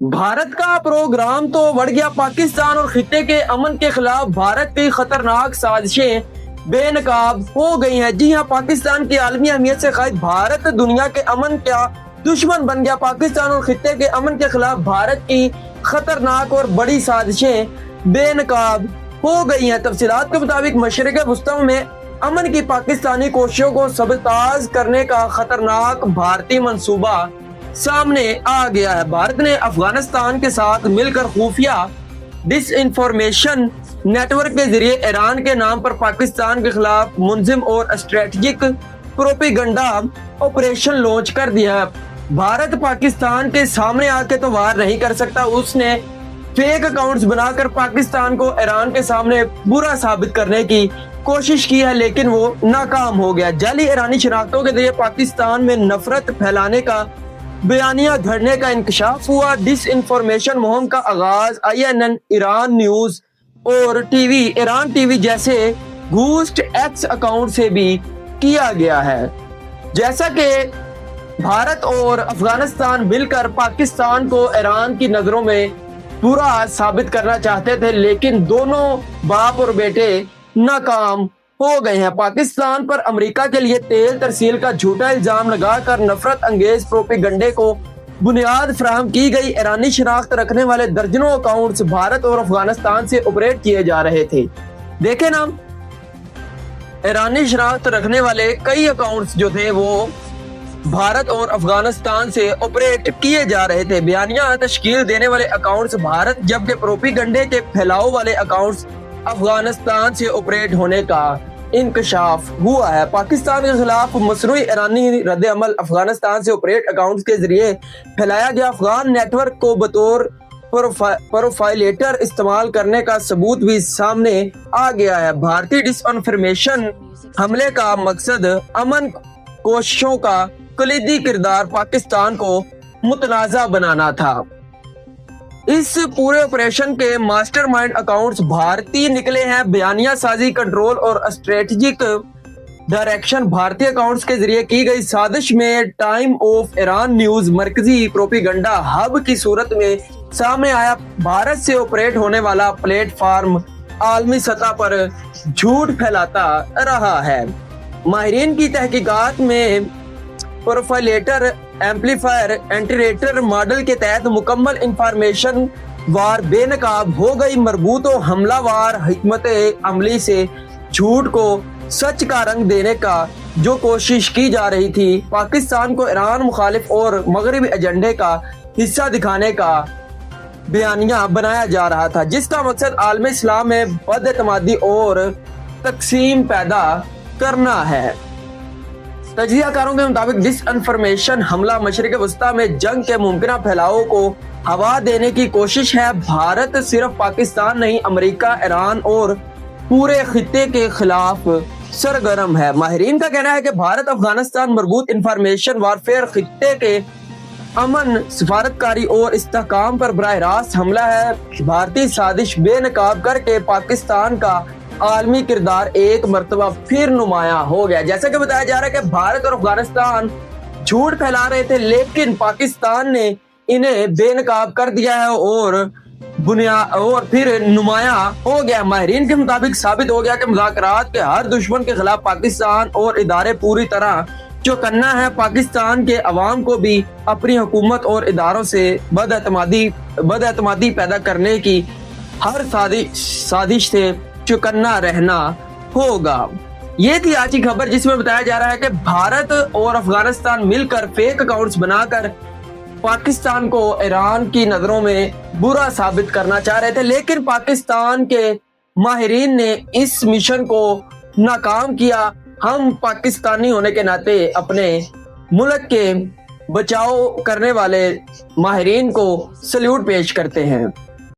भारत का प्रोग्राम तो बढ़ गया। पाकिस्तान और खित्ते के अमन के खिलाफ भारत की खतरनाक साजिशें बेनकाब हो गई हैं। जी हां, पाकिस्तान की आलमी अहमियत से खारिज भारत दुनिया के अमन का दुश्मन बन गया। पाकिस्तान और खित्ते के अमन के खिलाफ भारत की खतरनाक और बड़ी साजिशें बेनकाब हो गई हैं। तफसीलात के मुताबिक मशरिक़ वस्ता में अमन की पाकिस्तानी कोशिशों को सबताज करने का खतरनाक भारतीय मंसूबा सामने आ गया है। भारत ने अफगानिस्तान के साथ मिलकर खुफिया डिसइंफॉर्मेशन नेटवर्क के जरिए ईरान के नाम पर पाकिस्तान के खिलाफ मुनज़िम और स्ट्रेटजिक प्रोपेगेंडा ऑपरेशन लॉन्च कर दिया है। भारत पाकिस्तान के सामने आके तो वार नहीं कर सकता, उसने फेक अकाउंट्स बनाकर पाकिस्तान को ईरान के सामने बुरा साबित करने की कोशिश की है, लेकिन वो नाकाम हो गया। जाली ईरानी शनाख्तों के जरिए पाकिस्तान में नफरत फैलाने का बयानिया धरने का इंकशाफ हुआ। डिसइंफॉर्मेशन मुहिम का आगाज INN, ईरान न्यूज और ईरान टीवी जैसे घूस्ट एक्स अकाउंट से भी किया गया है। जैसा कि भारत और अफगानिस्तान मिलकर पाकिस्तान को ईरान की नजरों में बुरा साबित करना चाहते थे, लेकिन दोनों बाप और बेटे नाकाम हो गए हैं। पाकिस्तान पर अमेरिका के लिए तेल तरसील का झूठा इल्जाम लगाकर नफरत अंगेज प्रोपेगेंडे को बुनियाद फराहम की गई। ईरानी शनाख्त रखने वाले दर्जनों अकाउंट्स भारत और अफगानिस्तान से ऑपरेट किए जा रहे थे। देखें ना, ईरानी शनाख्त रखने वाले कई अकाउंट्स जो थे वो भारत और अफगानिस्तान से ऑपरेट किए जा रहे थे। बयानिया तश्कील देने वाले अकाउंट्स भारत, जबकि प्रोपेगेंडे के फैलाव वाले अकाउंट्स अफगानिस्तान से ऑपरेट होने का इंकशाफ हुआ है। पाकिस्तान के खिलाफ मसनूई ईरानी रद्द-ए-अमल अफगानिस्तान से ऑपरेट अकाउंट्स के जरिए फैलाया गया अफगान नेटवर्क को बतौर प्रोफाइलेटर इस्तेमाल करने का सबूत भी सामने आ गया है। भारतीय डिसइंफॉर्मेशन हमले का मकसद अमन कोशिशों का कलीदी किरदार पाकिस्तान को मुतनाज़ा बनाना था। इस पूरे ऑपरेशन के मास्टरमाइंड अकाउंट्स भारतीय निकले हैं। बयानिया साजी, कंट्रोल और स्ट्रेटजिक डायरेक्शन भारतीय अकाउंट्स के जरिए की गई साजिश में टाइम ऑफ ईरान न्यूज मरकजी प्रोपेगेंडा हब की सूरत में सामने आया। भारत से ऑपरेट होने वाला प्लेटफॉर्म आलमी सतह पर झूठ फैलाता रहा है। माहिरीन की तहकीकात में प्रोफाइलेटर एम्पलीफायर एंटीरेटर मॉडल के तहत मुकम्मल इंफॉर्मेशन वार बेनकाब हो गई। मरबूत हमलावार हिकमत अमली से झूठ को सच का रंग देने का जो कोशिश की जा रही थी, पाकिस्तान को ईरान मुखालिफ और मगरबी एजेंडे का हिस्सा दिखाने का बयानिया बनाया जा रहा था, जिसका मकसद आलम इस्लाम में बदएतमादी और तकसीम पैदा करना है। तजियाकारों के मुताबिक डिसइंफॉर्मेशन हमला मशरिक़ वस्ता में जंग के मुमकिन फैलाव को हवा देने की कोशिश है। भारत सिर्फ पाकिस्तान नहीं, अमेरिका, ईरान और पूरे खित्ते के खिलाफ सरगर्म है। माहिरीन का कहना है कि भारत अफगानिस्तान मरबूत इंफॉर्मेशन वारफेयर खित्ते के अमन, सिफारतकारी और इस्तेहकाम पर बराह रास्त हमला है। भारतीय साजिश बेनकाब करके पाकिस्तान का आलमी किरदार एक मर्तबा फिर नुमाया हो गया। जैसा कि बताया जा रहा है कि भारत और अफगानिस्तान झूठ फैला रहे थे, लेकिन पाकिस्तान ने इन्हें बेनकाब कर दिया है और फिर नुमाया हो गया। माहिरीन के मुताबिक साबित हो गया कि मुज़ाकरात के हर दुश्मन के खिलाफ पाकिस्तान और इदारे पूरी तरह चौकन्ना है। पाकिस्तान के अवाम को भी अपनी हुकूमत और इदारों से बदएतमादी पैदा करने की हर साजिश से चौकन्ना रहना होगा। ये थी आज की खबर, जिसमें बताया जा रहा है कि भारत और अफगानिस्तान मिलकर फेक अकाउंट्स बनाकर पाकिस्तान को ईरान की नजरों में बुरा साबित करना चाह रहे थे, लेकिन पाकिस्तान के माहिरीन ने इस मिशन को नाकाम किया। हम पाकिस्तानी होने के नाते अपने मुल्क के बचाव करने वाले माहिरीन को सल्यूट पेश करते हैं।